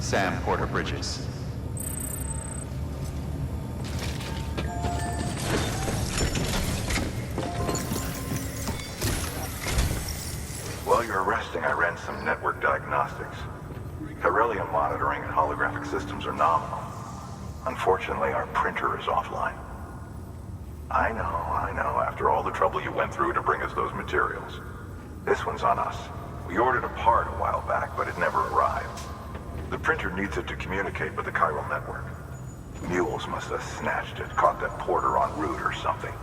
Sam Porter Bridges. While you're resting, I ran some network diagnostics. Beryllium monitoring and holographic systems are nominal. Unfortunately, our printer is offline. I know, after all the trouble you went through to bring us those materials. This one's on us. We ordered a part a while back, but it never arrived. The printer needs it to communicate with the chiral network. Mules must have snatched it, caught that porter en route or something.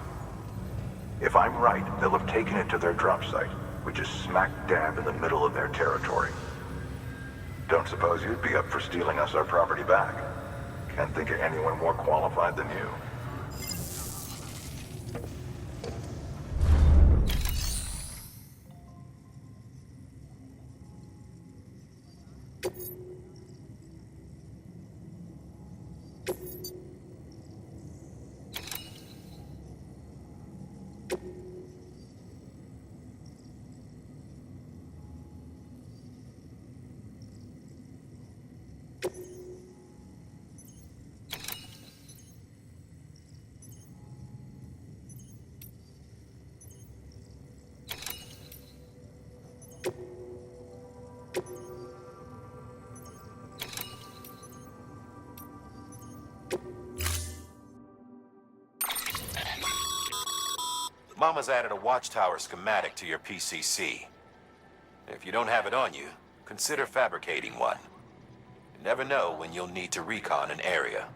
If I'm right, they'll have taken it to their drop site, which is smack dab in the middle of their territory. Don't suppose you'd be up for stealing us our property back? Can't think of anyone more qualified than you. Mama's added a watchtower schematic to your PCC. If you don't have it on you, consider fabricating one. You never know when you'll need to recon an area.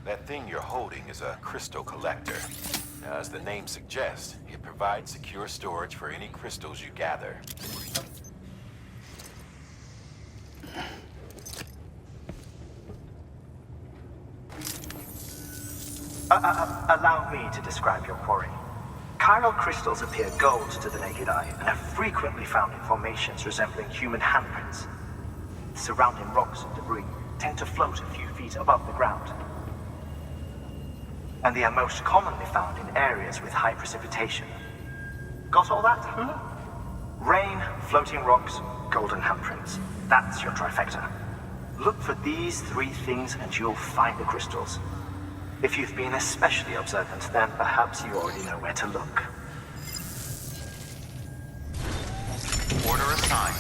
That thing you're holding is a crystal collector. Now, as the name suggests, it provides secure storage for any crystals you gather. Allow me to describe your quarry. Chiral crystals appear gold to the naked eye and are frequently found in formations resembling human handprints. Surrounding rocks and debris tend to float a few feet above the ground. And they are most commonly found in areas with high precipitation. Got all that? Rain, floating rocks, golden handprints. That's your trifecta. Look for these three things and you'll find the crystals. If you've been especially observant, then perhaps you already know where to look. Order assigned.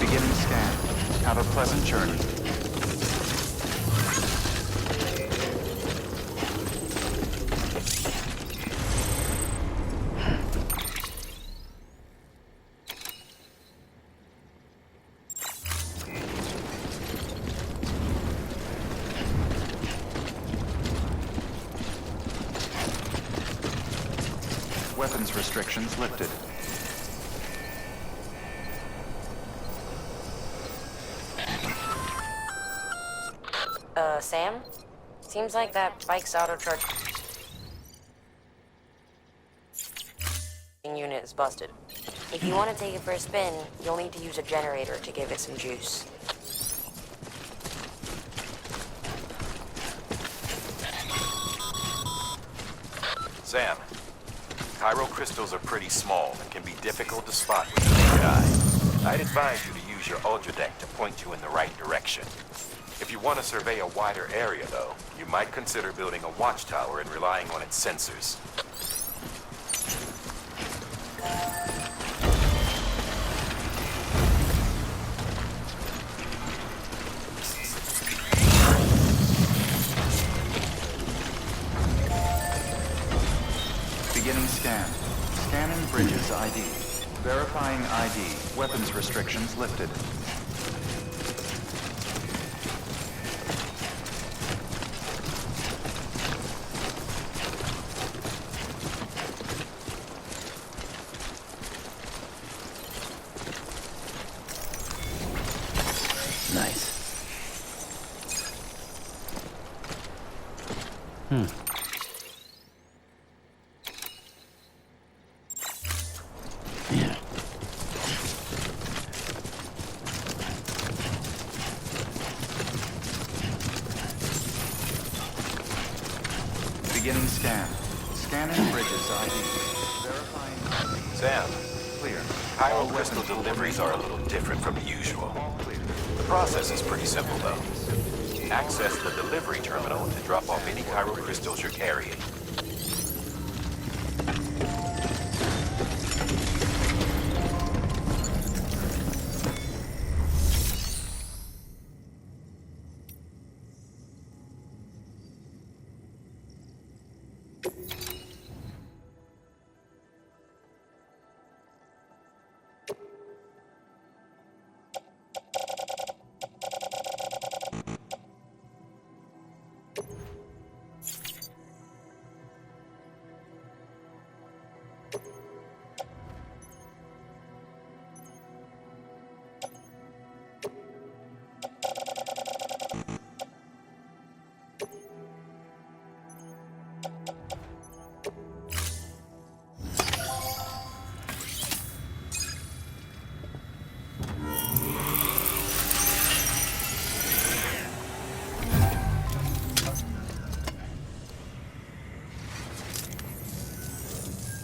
Beginning scan. Have a pleasant journey. Weapons restrictions lifted. Sam? Seems like that bike's auto charge unit is busted. If you want to take it for a spin, you'll need to use a generator to give it some juice. Sam, chiral crystals are pretty small and can be difficult to spot with the naked eye. I'd advise you to use your ultra deck to point you in the right direction. If you want to survey a wider area, though, you might consider building a watchtower and relying on its sensors. Beginning scan. Scanning Bridges ID. Verifying ID. Weapons restrictions lifted. Nice. Yeah. Beginning scan. Scanning bridges ID. Verifying ID. Sam, Clear. Pyro All crystal weapons will deliveries are a little different from usual. All clear. The process is pretty simple, though. Access the delivery terminal to drop off any Pyro crystals you're carrying.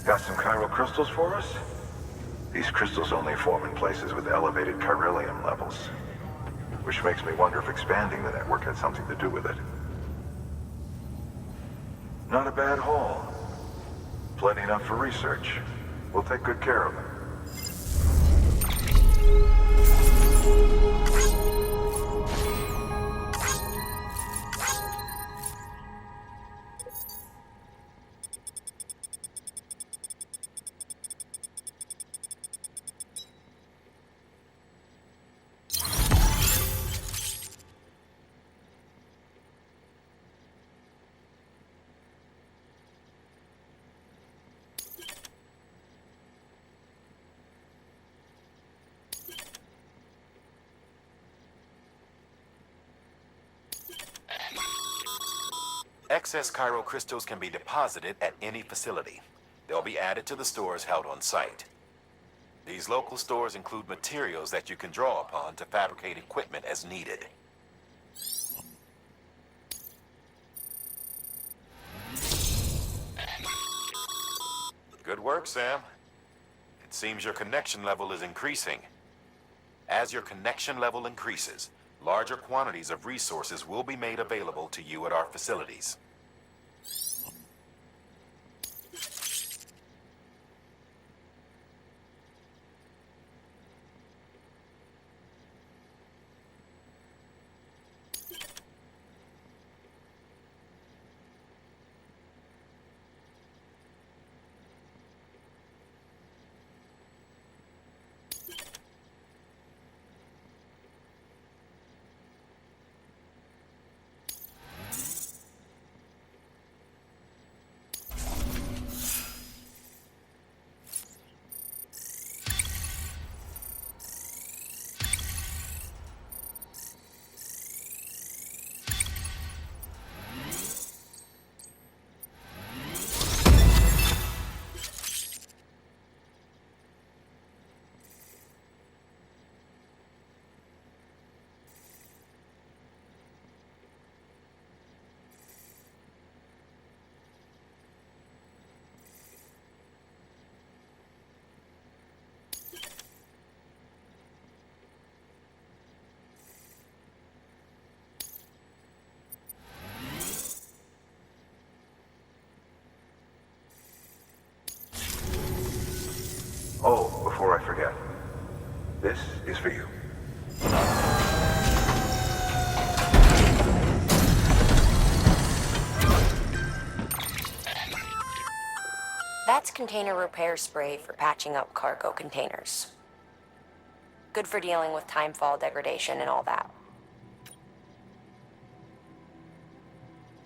Got some chiral crystals for us? These crystals only form in places with elevated chiralium levels. Which makes me wonder if expanding the network had something to do with it. Not a bad haul. Plenty enough for research. We'll take good care of it. Excess Chiral crystals can be deposited at any facility. They'll be added to the stores held on site. These local stores include materials that you can draw upon to fabricate equipment as needed. Good work, Sam. It seems your connection level is increasing. As your connection level increases, larger quantities of resources will be made available to you at our facilities. Oh, before I forget. This is for you. That's container repair spray for patching up cargo containers. Good for dealing with timefall degradation and all that.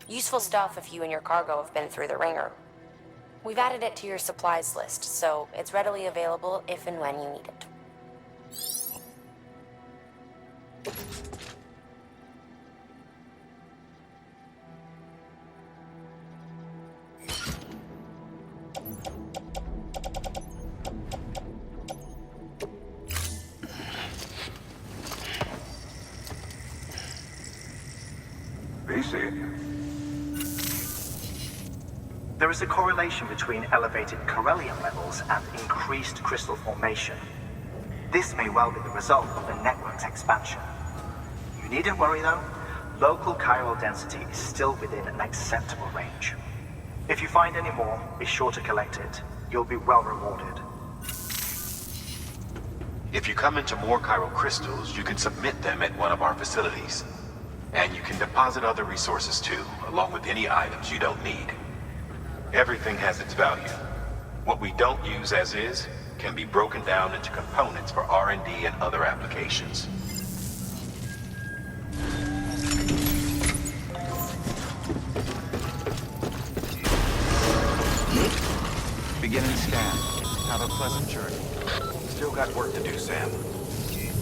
Useful stuff if you and your cargo have been through the ringer. We've added it to your supplies list, so it's readily available if and when you need it. BC. There is a correlation between elevated Corellium levels and increased crystal formation. This may well be the result of the network's expansion. You needn't worry though, local chiral density is still within an acceptable range. If you find any more, be sure to collect it. You'll be well rewarded. If you come into more chiral crystals, you can submit them at one of our facilities. And you can deposit other resources too, along with any items you don't need. Everything has its value. What we don't use as is can be broken down into components for R&D and other applications. Beginning scan. Have a pleasant journey. Still got work to do, Sam.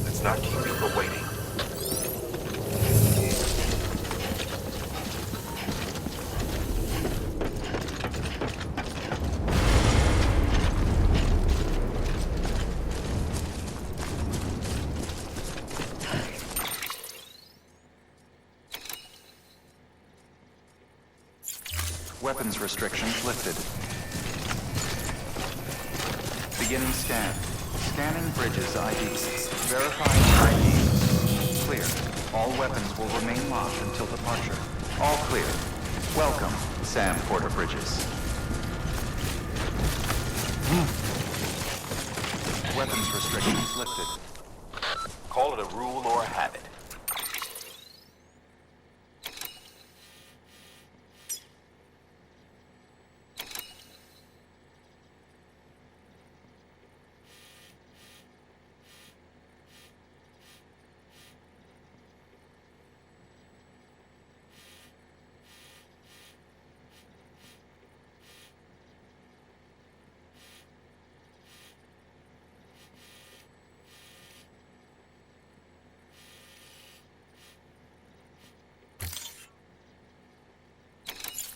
Let's not keep people waiting. Weapons restrictions lifted. Beginning scan. Scanning bridges IDs. Verifying IDs. Clear. All weapons will remain locked until departure. All clear. Welcome, Sam Porter Bridges. Weapons restrictions lifted. Call it a rule or a habit.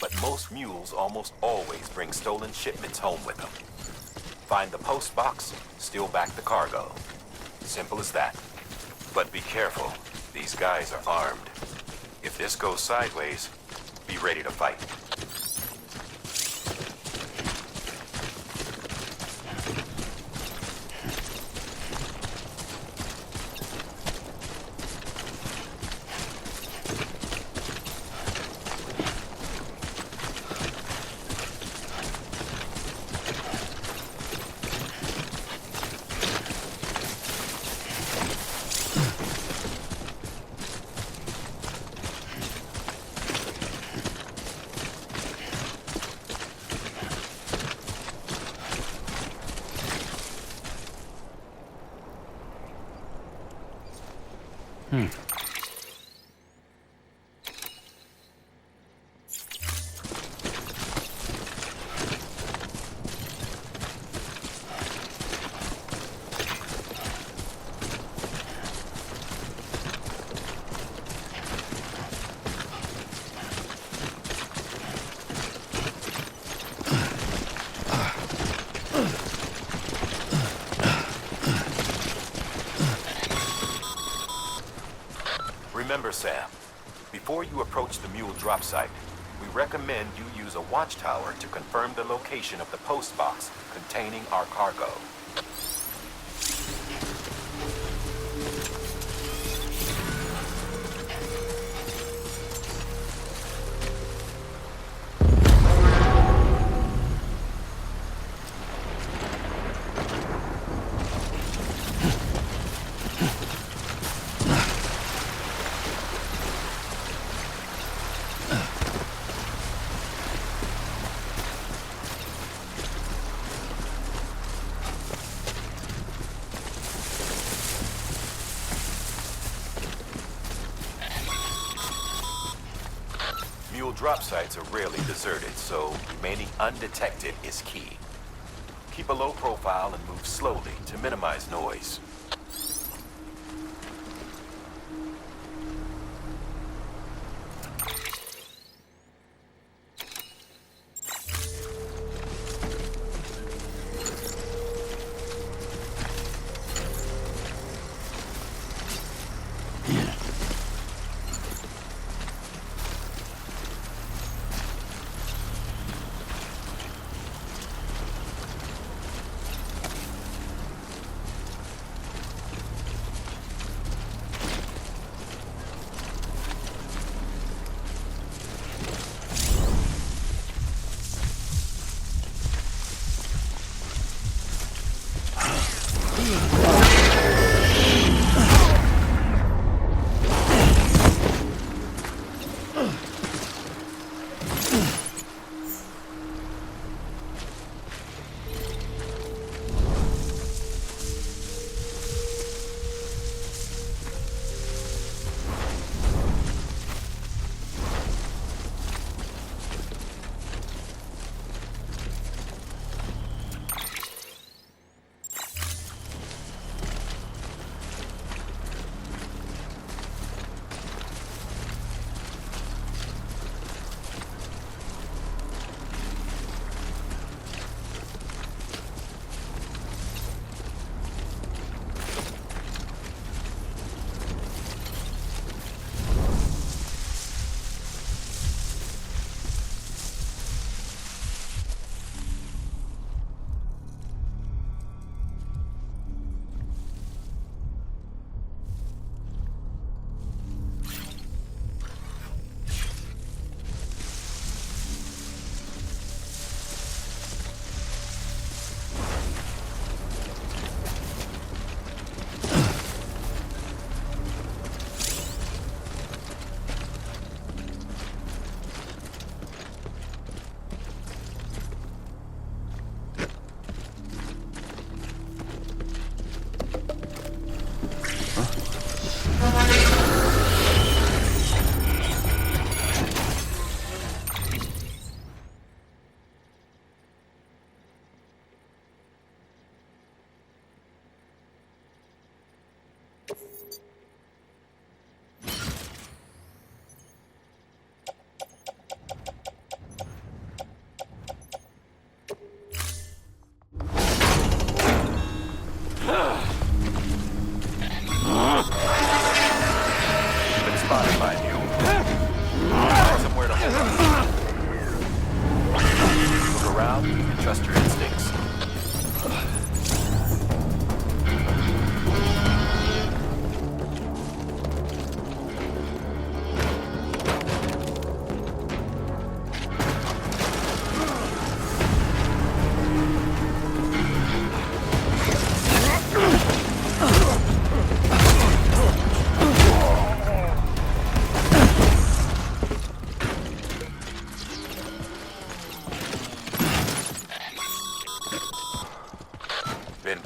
But most mules almost always bring stolen shipments home with them. Find the post box, steal back the cargo. Simple as that. But be careful, these guys are armed. If this goes sideways, be ready to fight. Remember, Sam, before you approach the mule drop site, we recommend you use a watchtower to confirm the location of the post box containing our cargo. drop sites are rarely deserted, so remaining undetected is key. Keep a low profile and move slowly to minimize noise.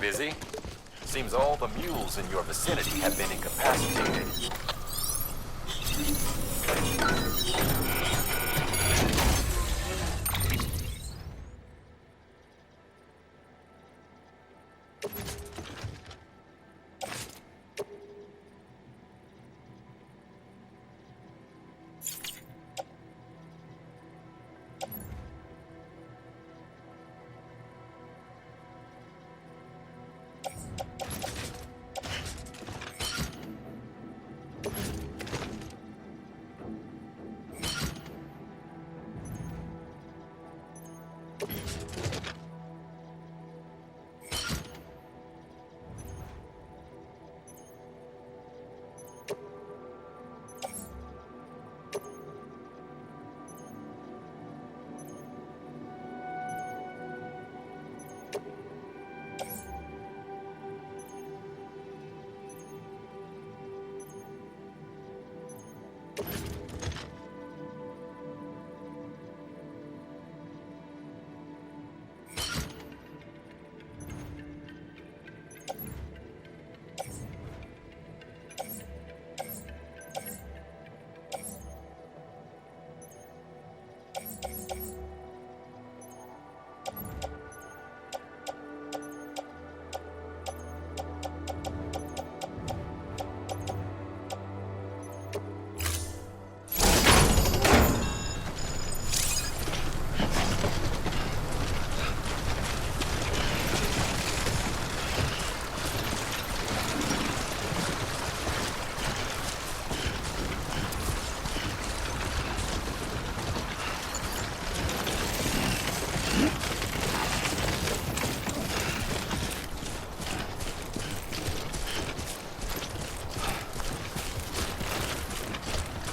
Busy? Seems all the mules in your vicinity have been incapacitated.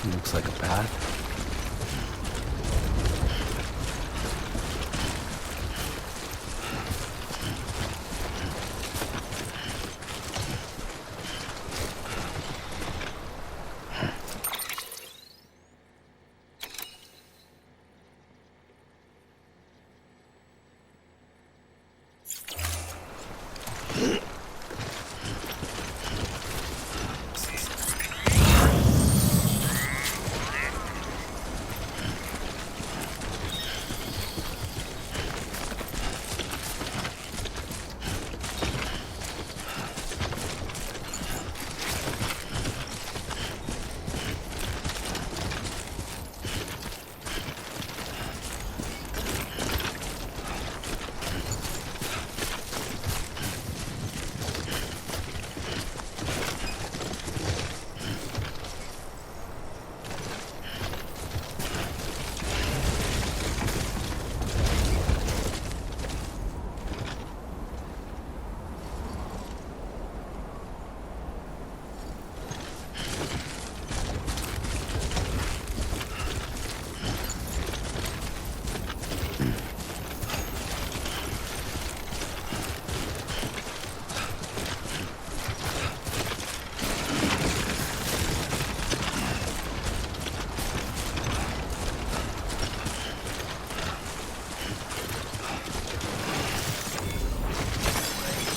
Looks like a path.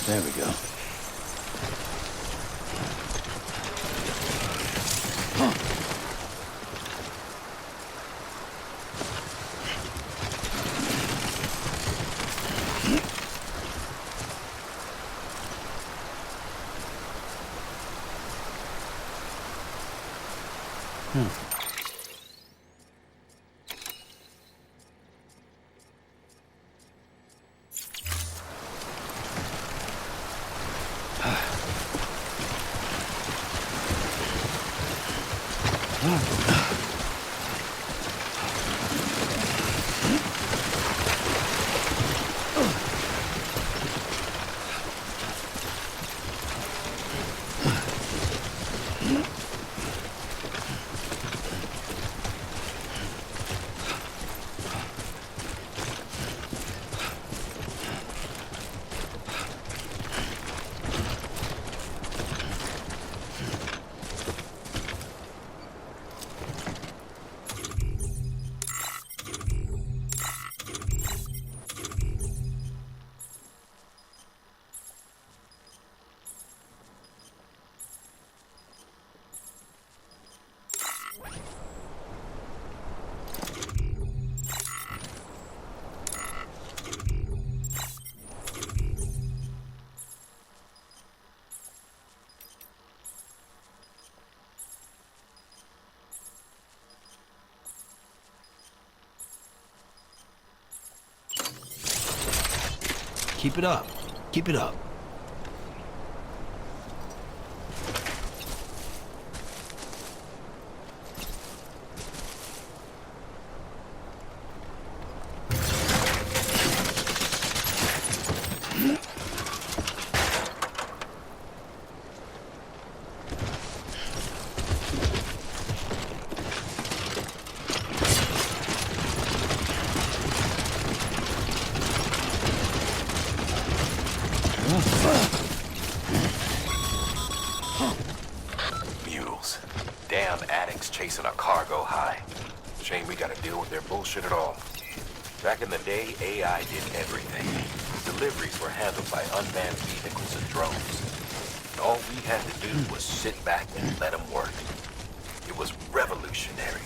There we go. Keep it up. Keep it up. Mules. Damn addicts chasing a cargo high. Shame we gotta deal with their bullshit at all. Back in the day, AI did everything. Deliveries were handled by unmanned vehicles and drones. And all we had to do was sit back and let them work. It was revolutionary.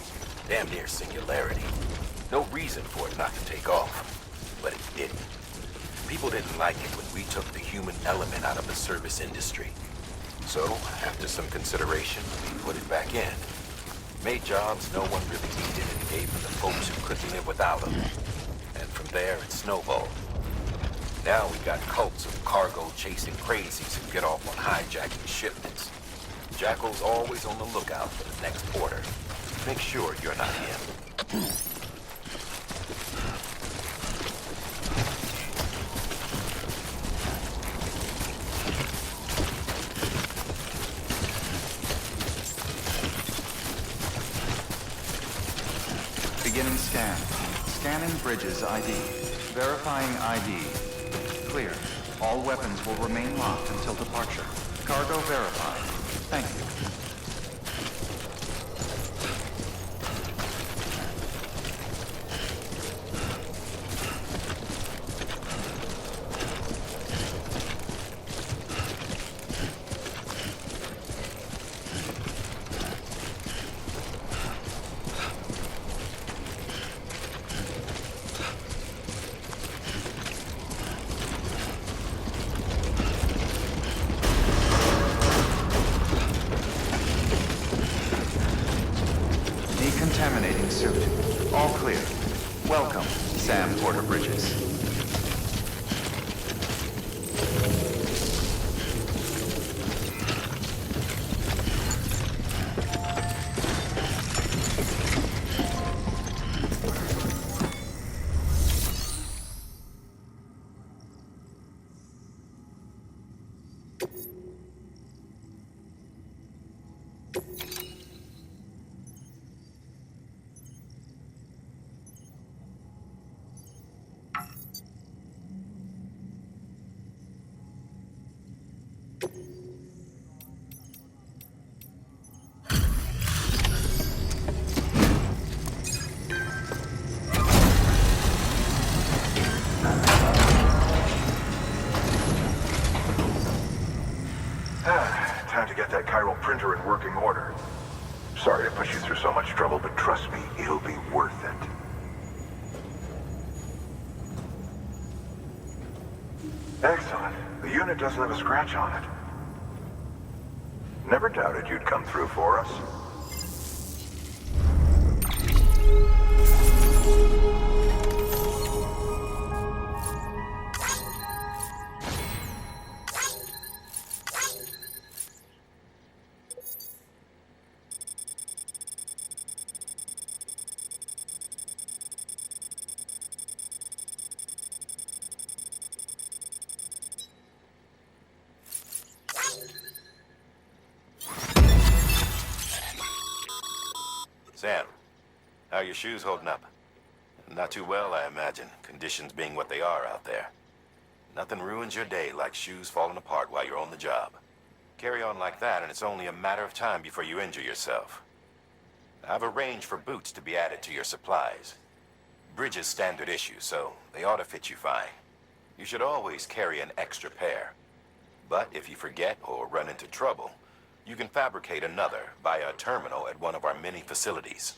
Damn near singularity. No reason for it not to take off. But it didn't. People didn't like it when we took the human element out of the service industry. So, after some consideration, we put it back in. Made jobs no one really needed and gave them to folks who couldn't live without them. And from there, it snowballed. Now we got cults of cargo-chasing crazies who get off on hijacking shipments. Jackal's always on the lookout for the next porter. Make sure you're not him. Beginning scan. Scanning bridges ID. Verifying ID. Clear. All weapons will remain locked until departure. Cargo verified. Thank you. Decontaminating suit. All clear. Welcome, Sam Porter Bridges. Time to get that chiral printer in working order. Sorry to push you through so much trouble, but trust me, it'll be worth it. Excellent. The unit doesn't have a scratch on it. Never doubted you'd come through for us. Sam, how are your shoes holding up? Not too well, I imagine, conditions being what they are out there. Nothing ruins your day like shoes falling apart while you're on the job. Carry on like that, and it's only a matter of time before you injure yourself. I've arranged for boots to be added to your supplies. Bridges standard issue, so they ought to fit you fine. You should always carry an extra pair. But if you forget or run into trouble, you can fabricate another via a terminal at one of our many facilities.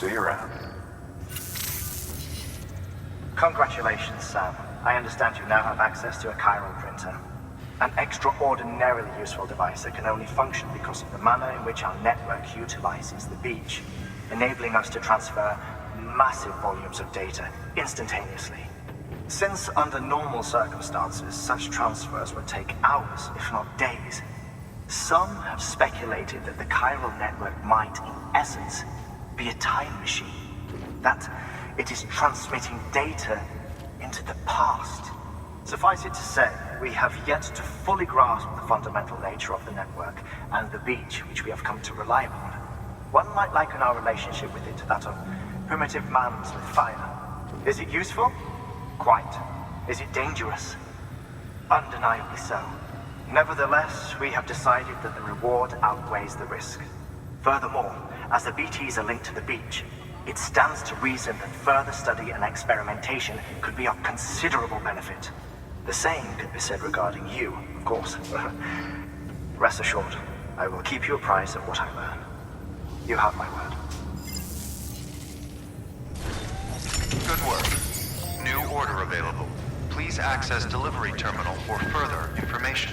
See you around. Congratulations, Sam. I understand you now have access to a chiral printer. An extraordinarily useful device that can only function because of the manner in which our network utilizes the beach, enabling us to transfer massive volumes of data instantaneously. Since under normal circumstances, such transfers would take hours, if not days, some have speculated that the chiral network might, in essence, be a time machine. That it is transmitting data into the past. Suffice it to say, we have yet to fully grasp the fundamental nature of the network and the beach which we have come to rely upon. One might liken our relationship with it to that of primitive mans with fire. Is it useful? Quite. Is it dangerous? Undeniably so. Nevertheless, we have decided that the reward outweighs the risk. Furthermore, as the BTs are linked to the beach, it stands to reason that further study and experimentation could be of considerable benefit. The same could be said regarding you, of course. Rest assured, I will keep you apprised of what I learn. You have my word. Good work. New order available. Please access delivery terminal for further information.